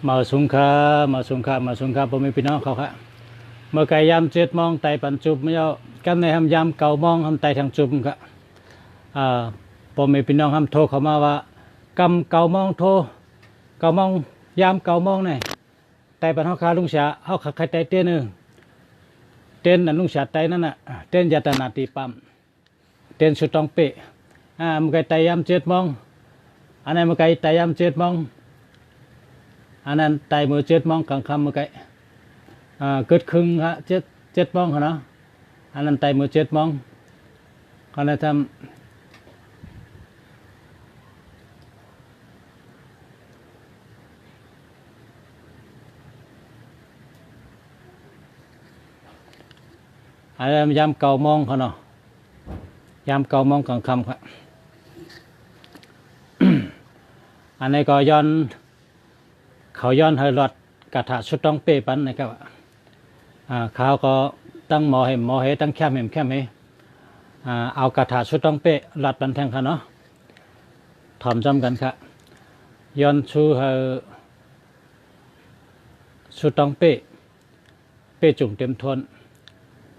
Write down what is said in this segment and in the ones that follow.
มาสุงคามาสุงคาผมมีพี่น้องเขาค่ะเมื่อไก่ยาม7 โมงไต่ปันจุบไม่เอากันในทำยาม9 โมงทำไต่ทางจุบค่ะผมมีพี่น้องทำโทรเขามาว่ากำ9 โมงโทร9 โมงยาม9 โมงเนี่ยไต่ปันเขาคาลุงเสียเขาขัดใครไต่เต้นนึงเต้นนั่นลุงเสียไต่นั่นน่ะเต้นยาตนาตีปั๊มเต้นสุดตองเปะเมื่อไก่ไต่ยาม7 โมงอันนั้นเมื่อไก่ไต่ยาม7 โมงอันนั้นไต่มือ7 โมงกลางค่ำเมื่อไก่เกิดครึ่งฮะ7 โมงเขาเนาะอันนั้นไต่มือ7 โมงเขาเลยทำอันนั้นยาม9 โมงเขาเนาะยาม9 โมงกลางค่ำครับ อันนี้ก็ย้อนเขาย้อนให้รถกระถาชุดต้องเป๊ะปันนะครับเขาก็ตั้งหมอให้ตั้งแคมให้เอากระถาชุดต้องเป๊ะรัดปันแทงค่ะเนาะถอมจำกันค่ะย้อนชูให้ชุดต้องเป๊ะจุ่งเต็มทน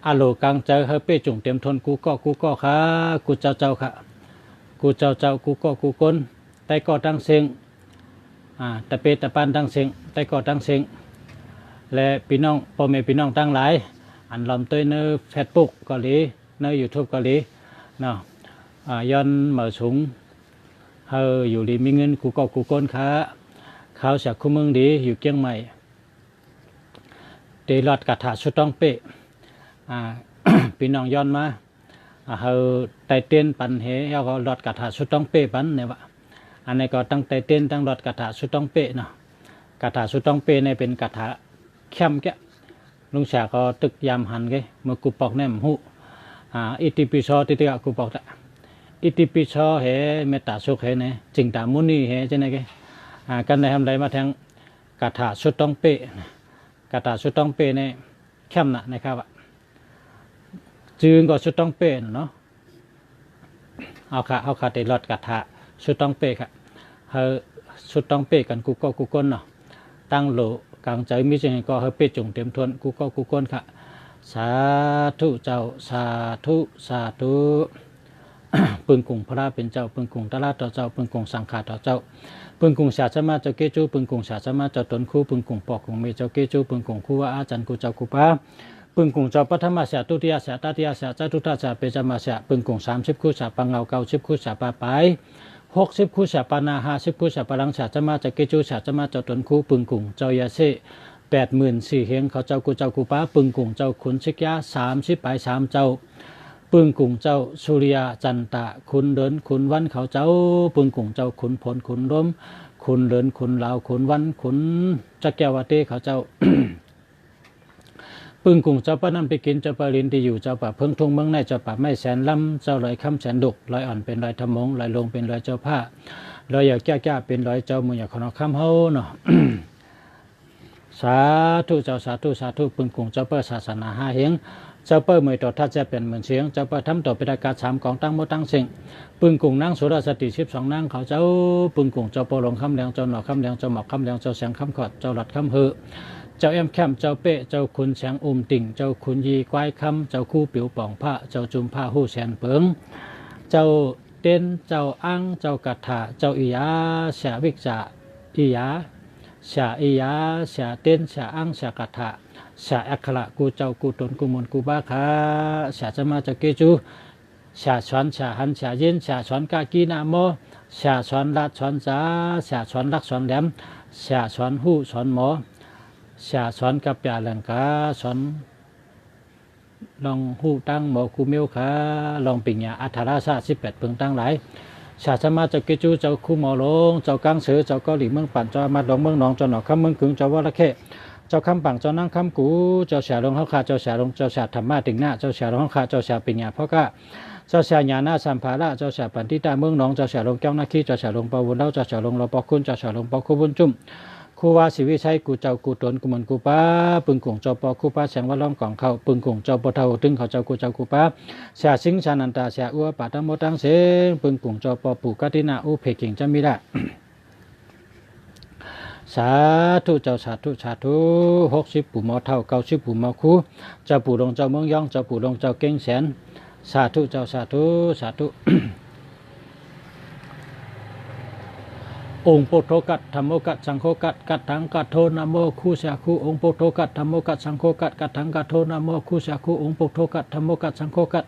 อาโลกลางใจให้เป๊ะจุ่งเต็มทนกูก็ค่ะกูเจ้าค่ะกูเจ้ากูก้นแต่ก็ตั้งเสียงตะเปตะปานตั้งเสียงแต่ก็ตั้งเสียงและพี่น้องพ่อแม่พี่น้องตั้งหลายอันลำตัวในเฟซบุ๊กเกาหลีในยูทูบเกาหลีเนาะย้อนเหมือสูงเฮออยู่ดีมีเงินกูก้นค่ะเขาเสียคู่มึงดีอยู่เกียงใหม่ตีหลอดกระถาชุดต้องเป๊ะพี่น้องย้อนมาเฮอไตเต้นปันเหเขาก็หลอดกระถาชุดต้องเป๊ะปันเนี่ยวะอันนี้ก็ตั้งไตเต้นตั้งหลอดกระถาชุดต้องเป๊ะเนาะกระถาชุดต้องเป๊ะเนี่ยเป็นกระถาเข้มแกลุงชาก็ตึกยามหันกันเมื่อกูปอกแนมหูอิติปิโสติติกะกูปอกตะอิติปิโสเหเมตตาสุขเหเนี่ยจิงตามุนีเหใช่ไหมกันได้ทำไรมาแทงกระถาชุดต้องเป๊ะกระถาชุดต้องเป๊ะเนี่ยเข้มนะครับจืงก็ชุดต้องเป๊ะเนาะเอาค่ะติดรถกระถาชุดต้องเป๊ะค่ะเฮอชุดต้องเป๊ะกันกูก้นเนาะตั้งโลกลางใจมิจฉาก็เฮเปจุงเต็มทวนกูก้นค่ะสาธุเจ้าสาธุปึงกุงพระเป็นเจ้าปึงกุงตลาดต่อเจ้าปึงกุงสังขารต่อเจ้าปึงกุงศาสมาเจ้าเกจูปึงกุงศาสมาเจ้าตนคู่ปึงกุงปอกกุงเมเจ้าเกจูปึงกุงคู่ว่าอาจารย์กูเจ้ากูป้าปึงกุงเจ้าปัทมาเสียตุติยาเสียตติยาเสียจตุตาเสียเปจมาเสียปึงกุง30 คู่เสียปังเงา90 คู่เสียปาไป60 คู่เสียปานา50 คู่เสียปาลังเสียจะมาจะเกจูเสียจะมาเจ้าตนคู่ปึงกุงเจ้ายาเซ84,000เฮงเขาเจ้ากูป้าปึงกุงเจ้าขุนชิกยา30 ไป3 เจ้าปึงกุงเจ้าสุริยาจันตะขุนเดินขุนวันเขาเจ้าปึงกุงเจ้าขุนพลขุนร่มขุนเดินขุนลาวขุนวันขุนจักแก้ววาเต้เขาเจ้า ปึงกุงเจ้าป้านั่นไปกินเจ้าปลาลินที่อยู่เจ้าป่าเพิ่งทุ่งเมืองในเจ้าป่าไม่แสนลำเจ้าลอยคำแสนดุกลอยอ่อนเป็นลอยธรรมงลอยลงเป็นลอยเจ้าผ้าลอยอยากแก้เป็นลอยเจ้ามืออยากขนอคำเฮาเนาะ สาธุเจ้าสาธุปึงกุงเจ้าเปิ้ศาสนา5 เฮงเจ้าเปิ้มือต่อทัดจะเป็นเหมือนเสียงเจ้าเปิ้ทำต่อเป็นอากาศ3 กองตั้งโมตั้งเสียงปึงกุงนั่งสุรสติ12 นั่งเขาเจ้าปึงกุงเจ้าปอลงคำแดงเจ้าหนอคำแดงเจ้าหมอกคำแดงเจ้าแสงคำขอดเจ้าหลัดคำเฮอเจ้าแอมแคมเจ้าเป๊ะเจ้าขุนแสงติ่งเจ้าขุนยีควายคำเจ้าคู่ปิ๋วป่องผ้าเจ้าจุมผ้าหู้แสนเปิงเจ้าเต้นเจ้าอังเจ้ากระถาเจ้าอียาเสียวิกษาอียาเสียอียาเสียเต้นเสียอังเสียกระถาเสียอัคระกูเจ้ากูตนกูมนกูบ้าขาเสียจะมาจะเกจูเสียช้อนเสียหันเสียเย็นเสียช้อนกากีนาโมเสียช้อนลาดช้อนจ้าเสียช้อนลักช้อนแหลมเสียช้อนหู้ช้อนหมอเสียช้อนกับยาหลังกาช้อนลองหู้ตั้งหมอคูเมียวขาลองปิงยาอัฐราชา18 ปึงตั้งหลายชาสมาเจ้าเกจูเจ้าคู่หมอลงเจ้ากังเสือเจ้าเกาหลีเมืองปั่นเจ้ามาดองเมืองหนองเจ้าหนอคำเมืองกึ่งเจ้าวรเข้เจ้าคำปังเจ้านั่งคำกูเจ้าเสียลงเขาขาเจ้าเสียลงเจ้าเสียธรรมะติงหน้าเจ้าเสียลงเขาขาเจ้าเสียปิญญาพ่อก้าเจ้าเสียญาณาสัมภาระเจ้าเสียปันติตาเมืองหนองเจ้าเสียลงแก้วนาคีเจ้าเสียลงปาวุนเล่าเจ้าเสียลงเราปอคุณเจ้าเสียลงปอคุบุญจุ่มคู่ว่าสิวิชัยกูเจ้ากูตนกูมันกูป้าปึงกุงเจ้าปอคู่ป้าแสงว่าล้อมกล่องเขาปึงกุงเจ้าปอเท่าตึงเขาเจ้ากูป้าเสียสิงชานันตาเสียอ้วปาตังโมตังเสงปึงกุงเจ้าปอปู่กัตินาอุเพกิงจะมีได้ สาธุเจ้าสาธุสาธุ60ปู่หมอเท่า90ปู่หมอคูเจ้าปู่ดงเจ้าเมืองย่องเจ้าปู่ดงเจ้าเก่งแสนสาธุเจ้าสาธุสาธุ องค์โพธิกัตธรรมกัตสังโฆกัตกัตถังกัตโทนะโมคู่เสียคู่องค์โพธิกัตธรรมกัตสังโฆกัตกัตถังกัตโทนะโมคู่เสียคู่องค์โพธิกัตธรรมกัตสังโฆกัต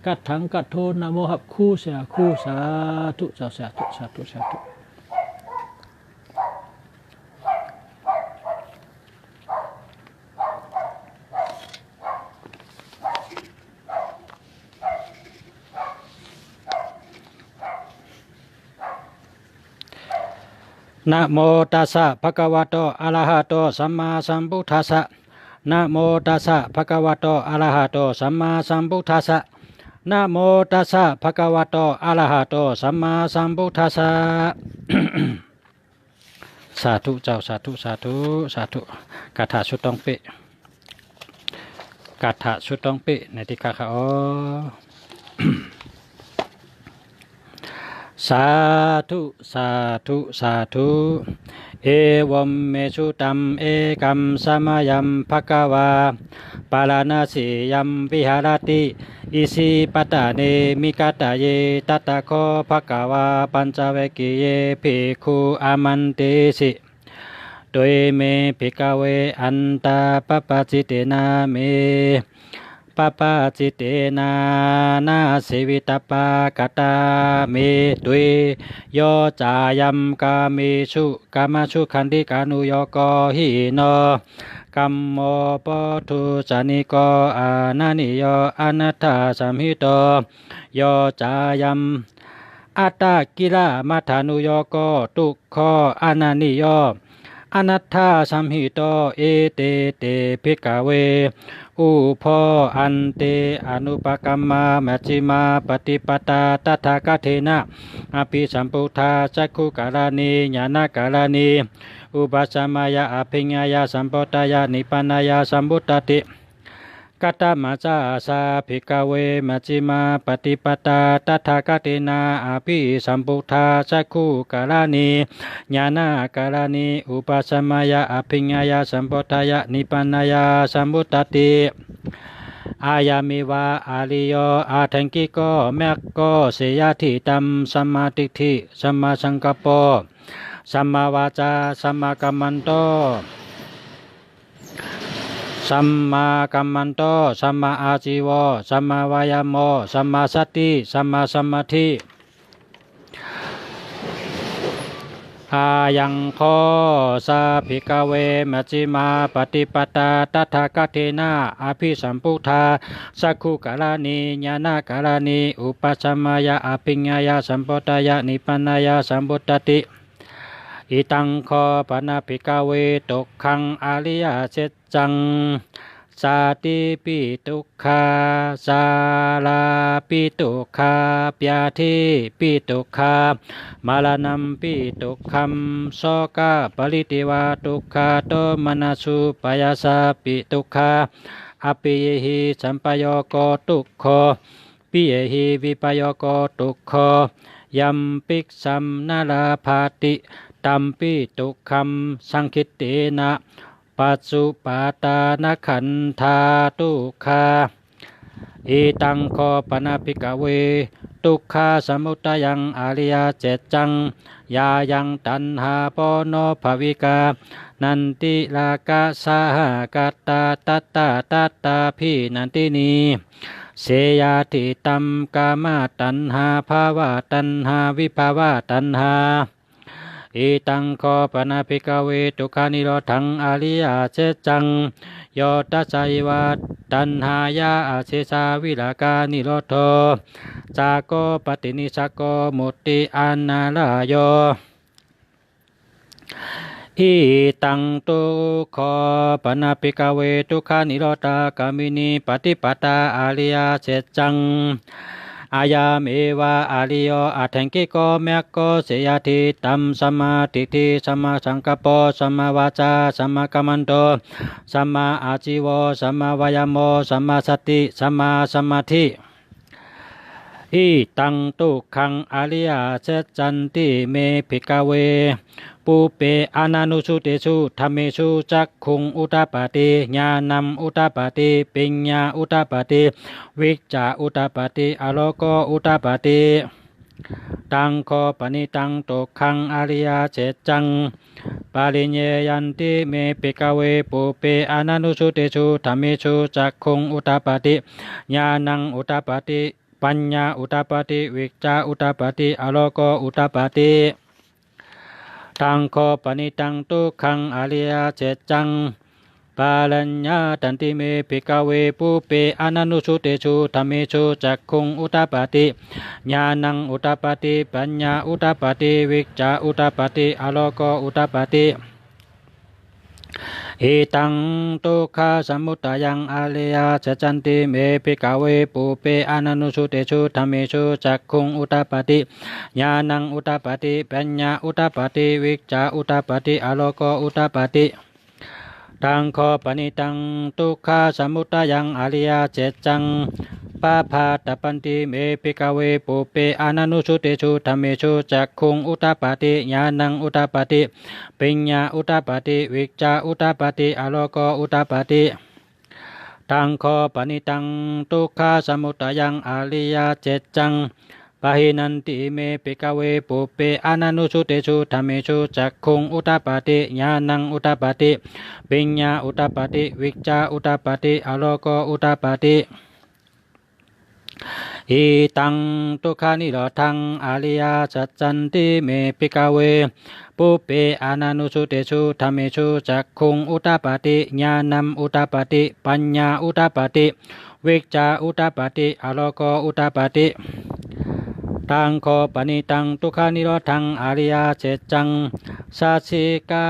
กัตถังกัตโทนะโมหับคู่เสียคู่สาธุเจ้าสาธุสาธุสาธุนะโมตัสสะภะคะวะโตอะระหะโตสัมมาสัมพุทธัสสะนะโมตัสสะภะคะวะโตอะระหะโตสัมมาสัมพุทธัสสะนะโมตัสสะภะคะวะโตอะระหะโตสัมมาสัมพุทธัสสะ สาธุเจ้าสาธุสาธุสาธุคาถาชุดต้องเป๊ะคาถาชุดต้องเป๊ะในที่คาถาสาธุสาธุสาธุเอวัมเมสุตัมเอกัมสมายัมภคววาปาลานาสียัมวิหารติอิสิปตาเนมิกาตาเยตัตตะโคภควาปัญจเวกิเยภิกขุอามันติสิโดยเมภิกเวอันตาปปะจิตเตนาเมปปะจิตเตนานาเสวิตปากตาเมตุยโยจายัมกามิสุกามาสุขันธิกานุโยโกหิโนกัมโมปทุจานิโกอานานิโยอนัตถาสัมหิโตโยจายัมอัตตากิลามัทานุโยโกทุกขอนานิโยอนัตถาสัมหิโตเอเตเตภิกขเวอุปอันเตอนุปกัมมามัชฌิมาปฏิปตาตถาคตเถนะอภิสัมพุทธาจักขุกาลานิญาณกาลานิอุปสัมมายาอภิญญายาสัมปตายานิพพานายาสัมพุตติกัตตมัจจาสาภิกขเวมัชฌิมาปฏิปตาตถาคตเถนะอภิสัมพุทธาจักขุกาลานิญาณกาลานิอุปสัมมายาอภิญญายาสัมปตายานิพพานายาสัมพุตติอายามิวาอาลิโยอาทังกิโกแมกโกเสยทิตัมสัมมาทิฏฐิสัมมาสังกัปโปสัมมาวาจาสัมมากัมมันโตสัมมากัมมันโตสัมมาอาจีวสัมมาวายามโมสัมมาสติสัมมาสมาธิอายังโคสาภิกขเวมัชฌิมาปฏิปตาตถาคตเถนะอภิสัมพุทธาสักขุกาลานิญาณกาลานิอุปสัมมายาอภิญญายาสัมปตายานิพพานายาสัมพุตติอิตังโคปนะภิกขเวตุขังอริยสัจจังสาติปิทุกขาสาลาปิทุกขาปยาธิปิทุกขามาลานัมปิทุกขัมโสกะปริติวาทุกขาโตมนัสสุปยาสาปิทุกขาอภิเยหิสัมปโยโกทุกขปิเยหิวิปโยโกทุกขยัมปิกสัมนาลาภาติตัมปิทุกขัมสังคิตเตนะปัจจุปาตานขันธาทุกขาอิตังโคปนะภิกขเวทุกขาสมุทัยังอริยเจจังยายังตัณหาปโนภวิกานันติลากาสหกัตตาตัตตาตัตตาพินันตินีเสยาติตัมกามาตัณหาภาวะตัณหาวิภาวะตัณหาอิตังโคปนะภิกขเวทุกขานิโรธังอริยเจจังโยตัสสะวะตัณหายาอาเสสาวิรากานิโรโธจากโกปฏินิสโกมุตติอนาลายโยอิตังตุโคปนะภิกขเวทุกขานิโรธากามินีปฏิปตาอริยเจจังอายามเอวาอาริโยอาทังกิโกเมกโกเสยทิตัมสัมมาทิฏฐิสัมมาสังกัปโปสัมมาวาจาสัมมากัมมันโตสัมมาอาจีวสัมมาวายามโมสัมมาสติสัมมาสมาธิ หิตังตุขังอริยสัจจันติเมภิกขเวปุเปอานานุสุเตสุธัมเมสุจักขุงอุตตปาติญาณัมอุตตปาติปัญญาอุตตปาติวิจจาอุตตปาติอโลโกอุตตปาติตังโคปนิตังตุขังอริยเจจังปาลิเนยันติเมภิกขเวปุเปอานานุสุเตสุธัมเมสุจักขุงอุตตปาติญาณังอุตตปาติปัญญาอุตตปาติวิจจาอุตตปาติอโลโกอุตตปาติตังโคปนิตังตุขังอริยเจจังปาลัญญาตันติเมภิกขเวปุเปอานานุสุเตสุธัมเมสุจักขุงอุตตปาติญาณังอุตตปาติปัญญาอุตตปาติวิจจาอุตตปาติอโลโกอุตตปาติอิตังตุขาสมุตยังอริยสัจจันติเมภิกขเวปุเปอานานุสุเตสุธัมเมสุจักขุงอุตตปาติญาณังอุตตปาติปัญญาอุตตปาติวิจจาอุตตปาติอโลโกอุตตปาติตังโคปนิตังตุขาสมุตยังอริยเจจังปาภาตปันติเมภิกขเวปุเปอานานุสุเตสุธัมเมสุจักขุงอุตตปาติญาณังอุตตปาติปัญญาอุตตปาติวิจจาอุตตปาติอโลโกอุตตปาติตังโคปนิตังตุขาสมุตยังอริยเจจังปะหินันติเมภิกขเวปุเปอานานุสุเตสุธัมเมสุจักขุงอุตตปาติญาณังอุตตปาติปัญญาอุตตปาติวิจจาอุตตปาติอโลโกอุตตปาติอิตังตุขานิโรธังอริยสัจจันติเมภิกขเวปุเปอานานุสุเตสุธัมเมสุจักขุงอุตตปาติญาณัมอุตตปาติปัญญาอุตตปาติวิจจาอุตตปาติอโลโกอุตตปาติตังโคปนิตังตุขานิโรธังอริยเจจังสัสสิกา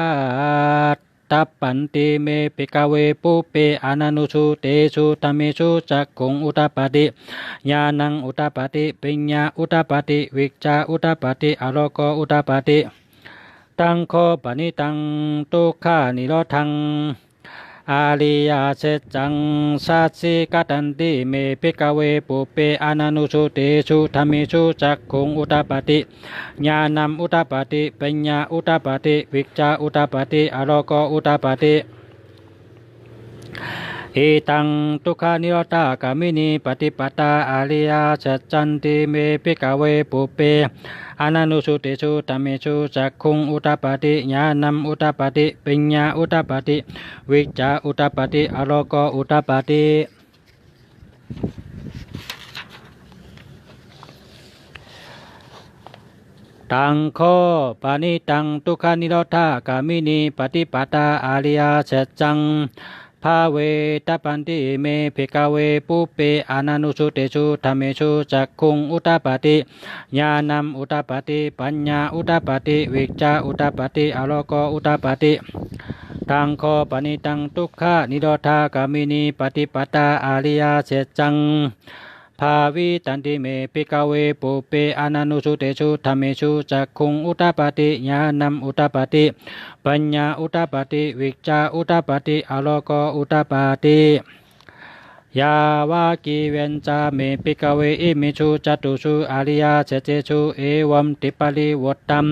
ตัปปันติเมภิกขเวปุเปอานานุสุเตสุธัมเมสุจักขุงอุตตปาติญาณังอุตตปาติปัญญาอุตตปาติวิจจาอุตตปาติอโลโกอุตตปาติตังโคปนิตังตุขานิโรธังอาริยเสจังสัสสิกตันติเมภิกขเวปุเปอานานุสุเตสุธัมเมสุจักขุงอุตตปาติญาณัมอุตตปาติปัญญาอุตตปาติวิจจาอุตตปาติอโลโกอุตตปาติอิตังตุขานิโรธากามินีปฏิปตาอริยสัจจันติเมภิกขเวปุเปอานานุสุเตสุธัมเมสุจักขุงอุตตปาติญาณัมอุตตปาติปัญญาอุตตปาติวิจจาอุตตปาติอโลโกอุตตปาติตังโคปนิตังตุขานิโรธากามินีปฏิปตาอริยสัจจังภาเวตปันติเมภิกขเวปุเปอานานุสุเตสุธัมเมสุจักขุงอุตตปาติญาณัมอุตตปาติปัญญาอุตตปาติวิจจาอุตตปาติอโลโกอุตตปาติตังโคปนิตังตุขานิโรธากามินีปฏิปตาอริยเสจังภาวิตันติเมภิกขเวปุเปอานานุสุเตสุธัมเมสุจักขุงอุตตปาติญาณัมอุตตปาติปัญญาอุตตปาติวิจจาอุตตปาติอโลโกอุตตปาติยาวากิเวนจาเมภิกขเวอิมิสุจตุสุอริยเสเจสุเอวัมติปาลิวตตัม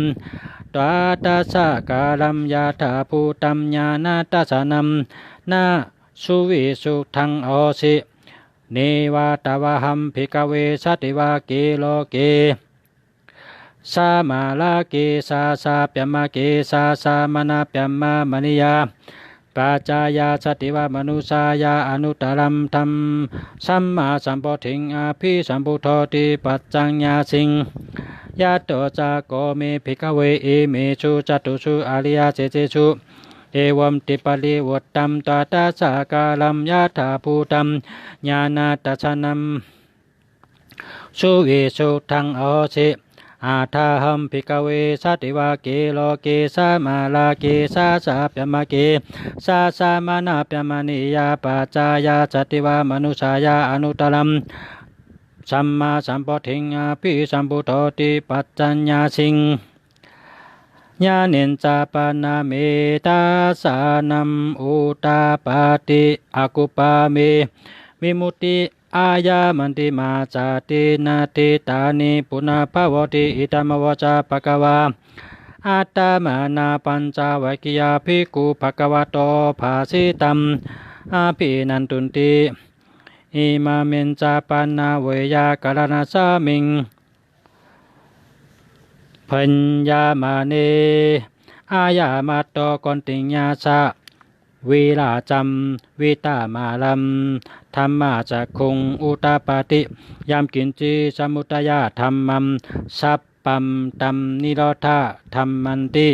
ตวาตัสสะกาลัมยาถาภูตัมญาณตัสสนัมนาสุวิสุทังโอสิเนวาตวะหัมภิกขเวสัตติวาเกโลเกสามาลาเกสาสาปยมะเกสาสามนาปยมะมณียาปัจจายาสติวามนุสายาอนุตตรัมธรรมสัมมาสัมปทิงอาภิสัมพุทโธติปัจจัญญาสิงยะโตจะโกเมภิกขเวเอเมสุจตุสุอริยเจเจสุเอวัมติปาลิวัตตัมตาตาสากาลัมยะถาภูตัมญาณตัสสนัมสุวิสุทังโอสิอาทาหัมภิกขเวสัตติวาเกโลเกสามาลาเกสาสาปยมะเกสาสามานาปยมณียาปัจจายาสติวามนุสายาอนุตตรัมสัมมาสัมปทิงอาภิสัมพุทโธติปัจจัญญาสิงญาเนนจาปนาเมตาสานัมอุตตปาติอากุปาเมวิมุตติ อายามันติมาจาตินาติตานิปุณภาวติอิตามวจาปะกวาอัตตมานาปัญจวัคคียาภิกขุภควโตภาสิตัมอาภินันตุนติอิมาเมนจาปันนาเวยากรณสามิงพัญญามาเนอายามาตโตกอนติญญาสะวิลาจัมวิตามาลัมธรรมาจักคุงอุตาปาติยามกินจีสมุตยาธรรมัมสัพปัมตัมนิโรธาธรรมันติ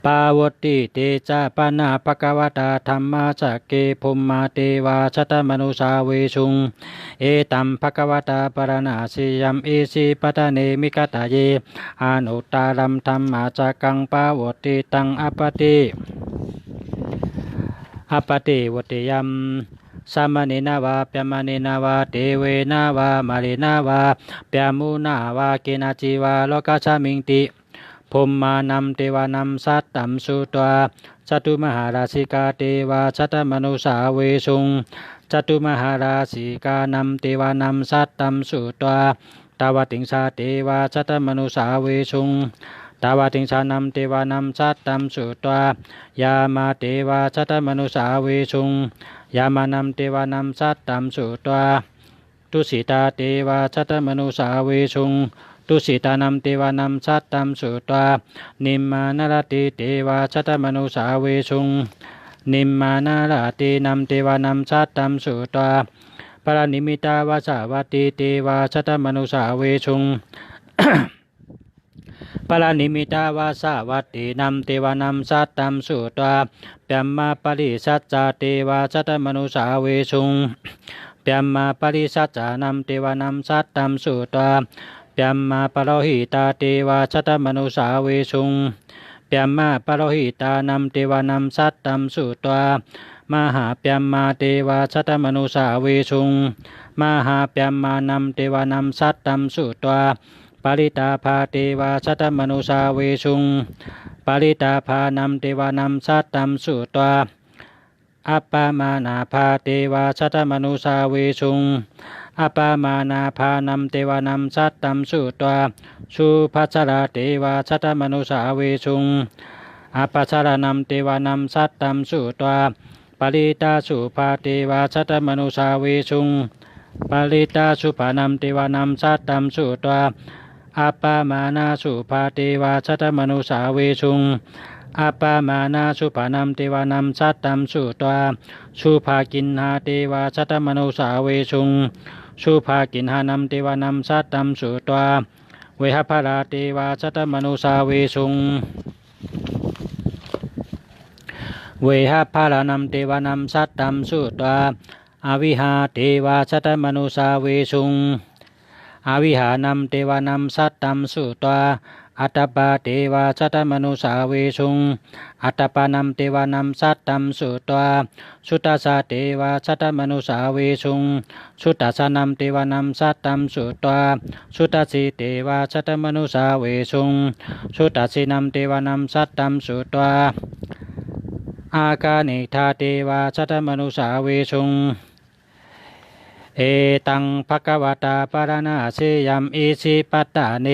ปาวติเตจาปนาปะกวตาธรรมาจักเกภุมมาเตวาชตมนุสาเวชุงเอตัมภะควตาปรณาสิยัมเอสิปตะเนมิกตาเยอนุตตารัมธรรมาจักกังปาวติตังอปติวติยัมสามเณนาวาปยมเณนาวาเทเวนาวามาเลนาวาปยมุนาวาเกนาจิวาโลกัสสมิงติภูมิมานัมเทวานัมสัตตัมสุตวาจตุมหาราชิกาเทวาชัตมนุสาเวสุงจตุมหาราชิกานัมเทวานัมสัตตัมสุตวาตาวติงสาเทวาชัตมนุสาเวสุงตาวติงสานัมเทวานัมสัตตัมสุตวายามาเทวาชัตมนุสาเวสุงยามานัมเทวานัมสัตตัมสุตวาตุสิตาเทวาชัตมนุสาเวสุงตุสิตานัมเทวานัมสัตตัมสุตวานิมมานารติเทวาชัตมนุสาเวสุงนิมมานารตินัมเทวานัมสัตตัมสุตวาปรานิมิตาวาสาวติเทวาชัตมนุสาเวสุง ปรานิมิตาวาสวัตตินัมเทวานัมสัตตัมสุตวาปยมมาปริสัจจาเทวาชัตมนุสาเวสุงปยมมาปริสัจจานัมเทวานัมสัตตัมสุตวาปยมมาปโรหิตาเทวาชัตมนุสาเวสุงปยมมาปโรหิตานัมเทวานัมสัตตัมสุตวามหาปยมมาเทวาชัตมนุสาเวสุงมหาปยมมานัมเทวานัมสัตตัมสุตวาปริตาภาเทวาชัตมนุสาเวสุงปริตาภานัมเทวานัมสัตตัมสุตวาอัปปามานาภาเทวาชัตมนุสาเวสุงอัปปามานาภานัมเทวานัมสัตตัมสุตวาสุภัสสราเทวาชัตมนุสาเวสุงอัปปสารานัมเทวานัมสัตตัมสุตวาปริตาสุภาเทวาชัตมนุสาเวสุงปริตาสุภานัมเทวานัมสัตตัมสุตวาอัปปามานาสุภาเทวาชัตมนุสาเวสุงอัปปามานาสุภานัมเทวานัมสัตตัมสุตวาสุภากินหาเทวาชัตมนุสาเวสุงสุภากินหานัมเทวานัมสัตตัมสุตวาเวหภาราเทวาชัตมนุสาเวสุงเวหภารานัมเทวานัมสัตตัมสุตวาอวิหาเทวาชัตมนุสาเวสุงอวิหานัมเทวานัมสัตตัมสุตวาอัตตปาเทวาชัตมนุสาเวสุงอัตตปานัมเทวานัมสัตตัมสุตวาสุตตสาเทวาชัตมนุสาเวสุงสุตตสานัมเทวานัมสัตตัมสุตวาสุตตสีเทวาชัตมนุสาเวสุงสุตตสีนัมเทวานัมสัตตัมสุตวาอากานิธาเทวาชัตมนุสาเวสุงเอตังภควตาปรณาเสยัมอิสิปัตตาเน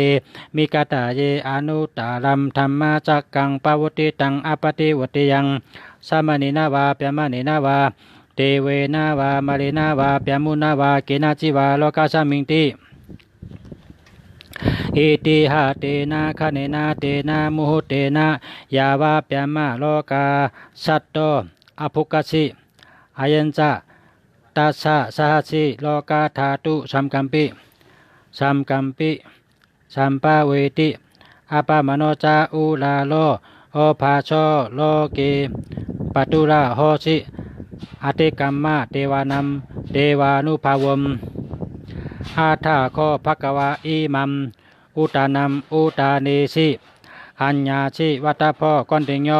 มิกตาเยอนุตตารัมธรรมาจักกังปวุติตังอปติวติยังสามเณนาวาปยมเณนาวาเทเวนาวามาเลนาวาปยมุนาวาเกนาจิวาโลกัสสมิงติอิติหะเตนะคะเนนะเตนะมุหุเตนะยาวาปยมะโลกาสัตโตอภุกสิอายัญจะตัสสะสหัสสิโลกาธาตุสัมกัมปิสัมปะเวติอปามโนจาอุลาโลโอภาโชโลเกปตุระโหสิอติกัมมะเทวานัมเทวานุภาวมอาทาโคภควาอิมัมอุตานัมอุตาเนสิอัญญาสิวัตโพกอนติญโย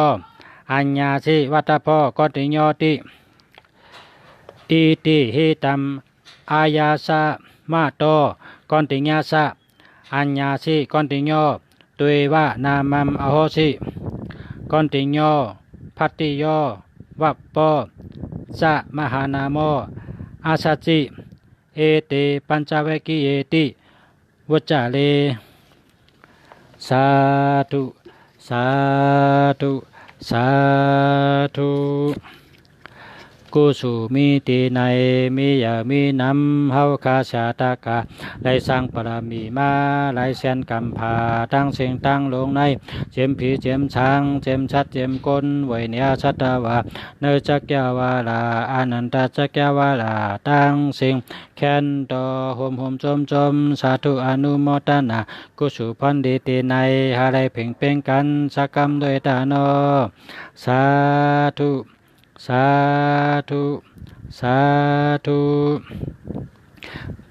อัญญาสิวัตโพกอนติญโยติอิติหิตัมอายาสะมาโตกอนติญญาสะอัญญาสิกอนติญโยตุเอวะนามัมอโหสิกอนติญโยพัตติโยวัปโป จะมหานามอาชาจิเอเตปัญจเวกิเยติวัจจเลสาธุสาธุสาธุกุสุมีตีในมีอย่ามีน้ำเฮาคาชาตากาได้สร้างปรมีมาไหลเส้นกำพาตั้งเสียงตั้งลงในเจียมผีเจียมช้างเจียมชัดเจียมกลไวเนียชัตวาเนจักยาวาลาอานันตจักยาวาลาตั้งเสียงแคนต่อโฮมโฮมจมจมสาธุอนุโมทนากุสุพันดีตีในหาไรเพ่งเพ่งกันสักกรรมด้วยตาโนสาธุสาธุสาธุ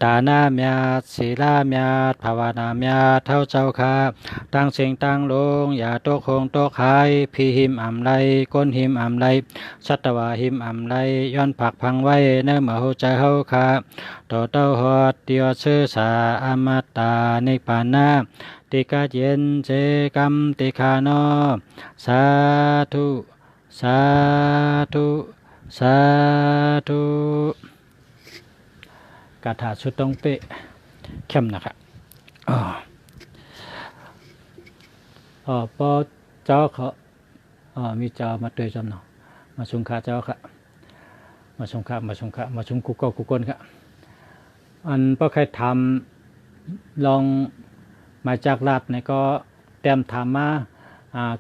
ตานาเมียศีลาเมียภาวนาเมียเท่าเจ้าค่ะตั้งเสียงตั้งลงอย่าตกคงตกหายพี่หิมอ่ำไรก้นหิมอ่ำไรสัตวาหิมอ่ำไรย้อนผักพังไว้เนื้อเมื่อหัวใจเฮาค่ะต่อเต้าหอดเดียวชื่อสาอมตานิพพานาติกาเย็นเจกัมติคานอสาธุสาธุสาธุกาถาชุดต้องเป๊ะเข้มนะครับพอเจ้าเขามีเจ้ามาเตยจำเนาะมาชุมขาเจ้าค่ะมาชุมกุกกุกคนค่ะอันพอใครทำลองมาจากลาดเนี่ยก็เตรียมทำมา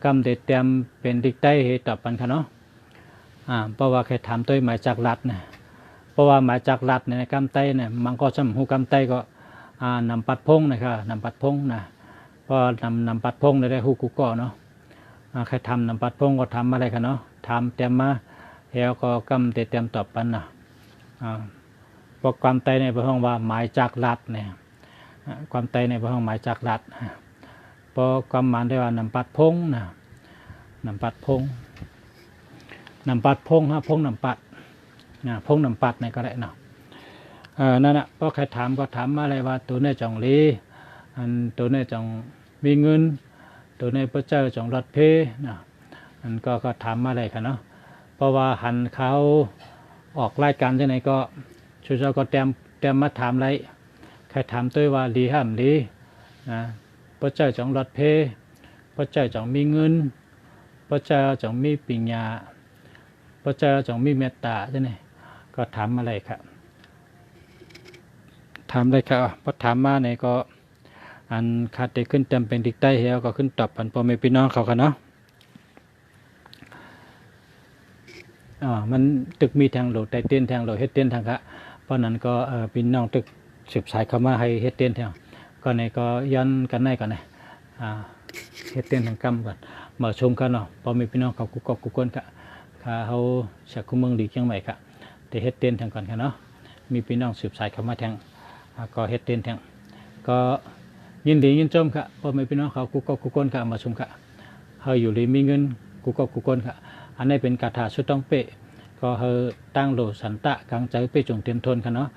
กำเด็ดเตรียมเป็นดิกใต้เหตุปันค่ะเนาะเพราะว่าใครทำตัวหมายจากลัดเนี่ยเพราะว่าหมายจากลัดในกำไตเนี่ยมันก็สมหูกำไตก็นำปัดพงนะครับนำปัดพงนะพอนำปัดพงได้หูกุกก็เนาะใครทำนำปัดพงก็ทำอะไรค่ะเนาะทำเตรียมมาแล้วก็กำเด็ดเตรียมตอบปันนะเพราะความไตในพระห้องว่าหมายจากลัดเนี่ยความไตในพระห้องหมายจากลัดพอความหมายได้ว่านำปัดพงนะนำปัดพงนำปัดพงฮะพงนำปัดพงนำปัดในก็ได้เนาะนั่นแหะพอใครถามก็ถามมาอะไรว่าตัวนี้จ่องลีอันตัวนี้จ่องมีเงินตัวนี้พระเจ้าจ่องรถเพนะอันก็ถามมาอะไรกันเนาะเพราะว่าหันเขาออกรายการที่ไหนก็ช่วยก็เตรียมมาถามอะไรใครถามตัวว่าลีห้ามลีนะพระเจ้าจ่องรถเพพระเจ้าจ่องมีเงินพระเจ้าจ่องมีปัญญาพระเจ้าจงมีเมตตาใช่ไหมก็ถามอะไรครับถามได้ครับพอถามมาเนี่ยก็อันขาดได้ขึ้นเต็มเป็นดิกใต้เหี่ยวก็ขึ้นตอบปันพ่อแม่พี่น้องเขากันเนาะมันตึกมีทางโหลดแต่เต้นทางโหลดเฮ็ดเต้นทางค่ะเพราะนั้นก็พี่น้องตึกสืบสายเข้ามาให้เฮ็ดเต้นทางก็ในก็ย้อนกันได้ก่อนนะเฮ็ดเต้นทางกรรมก่อนมาชมกันเนาะพ่อแม่พี่น้องเขากุกคนค่ะเขาจากคุ้มเมืองดีเชียงใหม่ค่ะแต่เฮ็ดเต้นทางก่อนค่ะเนาะมีพี่น้องสืบสายเข้ามาแทงก็เฮ็ดเต้นแทงก็ยินดียินชมค่ะพอมีพี่น้องเขากุกคนค่ะมาชมค่ะเขาอยู่ดีมีเงินกุกคนค่ะอันนี้เป็นคาถาชุดต้องเป๊ะก็เขาตั้งโลสันตะกลางใจไปจงเตรียมทนค่ะเนาะ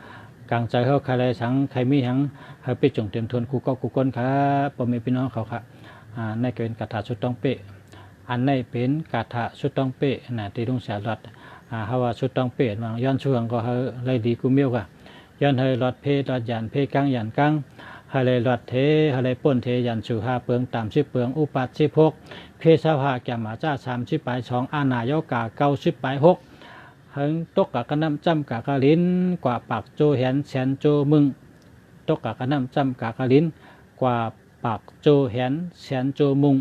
กลางใจเขาใครอะไรสังใครมีหังเขาไปจงเตรียมทนกุกคนค่ะพอมีพี่น้องเขาค่ะนี่เป็นคาถาชุดต้องเป๊ะอันนี้เป็นคาถาชุดต้องเป๊ะนะที่ลุงเสียรัดเขาว่าชุดต้องเป๊ะมาย้อนช่วงก็เขาเลยดีกูเมียวค่ะย้อนให้รถเพรถยันเพกังยันกังให้เลยรถเทให้เลยป่นเทยันสู่หาเปลืองตามชิเปลืองอุปัตชิพกเพศหาแก่มาจ้า3 ชิป2อานายกา9 ชิป6หังตกกะกะน้ำจำกะกะลิ้นกว่าปากโจแหนแสนโจมึงตกกะกะน้ำจำกะกะลิ้นกว่าปากโจแหนแสนโจมุง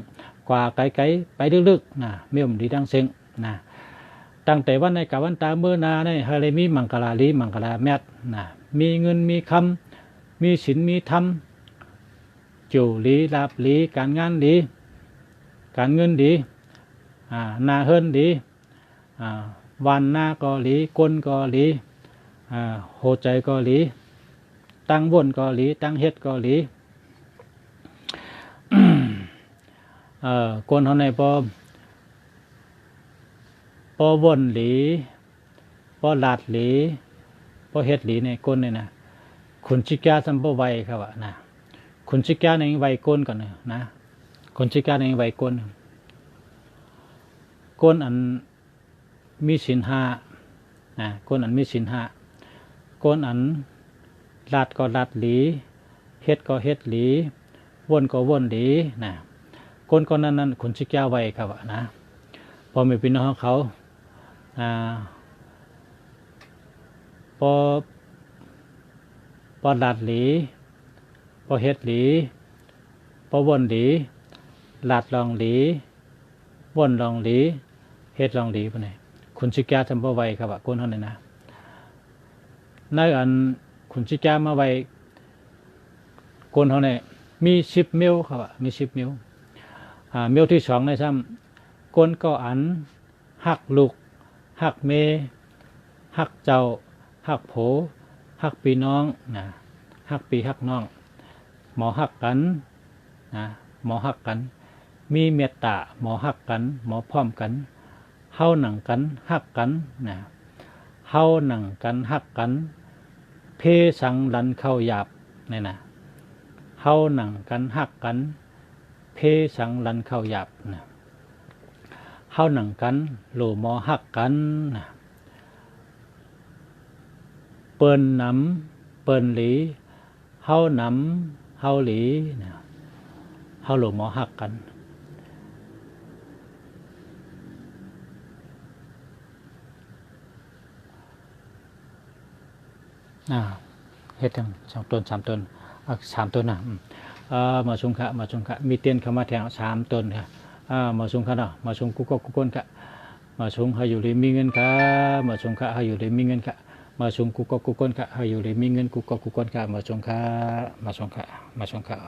กว่าไกลๆไปลึกๆนะเมี่ยมดีดังเซ็งนะตั้งแต่วันในกับวันตาเมื่อนาในฮาเลมีมังกลาลีมังกลาแมทนะมีเงินมีคำมีศีลมีธรรมจูลีลาบลีการงานดีการเงินดีนาเฮิรนดีวันหน้าก็หลีก้นก็หลีโหใจก็หลีตั้งวนก็หลีตั้งเฮ็ดก็หลีคนเขาในพอวนหลีพอลาดหลีพอเฮ็ดหลีในก้นเนี่ยนะคุณชิกาสัมปไวยครับนะคุณชิกาในไวยก้นก่อนนะคุณชิกาในไวยก้นอันมีศีล5 คนอันมีศีลห้าคนอันลัดก็ลัดหลีเฮ็ดก็เฮ็ดหลีวนก็วนหลีนะคนนั้นคุณชิกยาไว้ครับนะพอมีพี่น้องเขาพอลัดหลีพอเฮ็ดหลีพอวนหลีลัดลองหลีวนลองหลีเฮ็ดลองหลีปะเนี่ยคุณชิกยาทำบ่ไว้ครับคนเท่านั้นนะในอันคุณชิกยามาไว้คนเท่านี้มี10 นิ้วครับมี10 นิ้วนิ้วที่2ในซ้ำคนก็อันหักลูกหักเมหักเจ้าหักโผหักพี่น้องนะหักพี่หักน้องหมอหักกันนะหมอหักกันมีเมตตาหมอหักกันหมอพร้อมกันเฮาหนังกันหักกันนะเฮาหนังกันหักกันเพสังลันเข้าหยาบนี่นะเฮาหนังกันหักกันเพสังลันเข้าหยาบนะเฮาหนังกันโหลหมอหักกันนะเปิ้นน้ำเปิ้นหลีเฮาน้ำเฮาหลีนะเฮาโหลหมอหักกันเฮ็ดทั้ง2 ต้น 3 ต้น3 ต้นนะมาชงคะมีเตียนเข้ามาแทง3 ต้นค่ะมาชงคะเนาะมาชงกุกกุกก้นค่ะมาชงให้อยู่เลยมีเงินค่ะมาชงคะให้อยู่เลยมีเงินค่ะมาชงกุกกุกก้นค่ะให้อยู่เลยมีเงินกุกกุกก้นค่ะมาชงคะ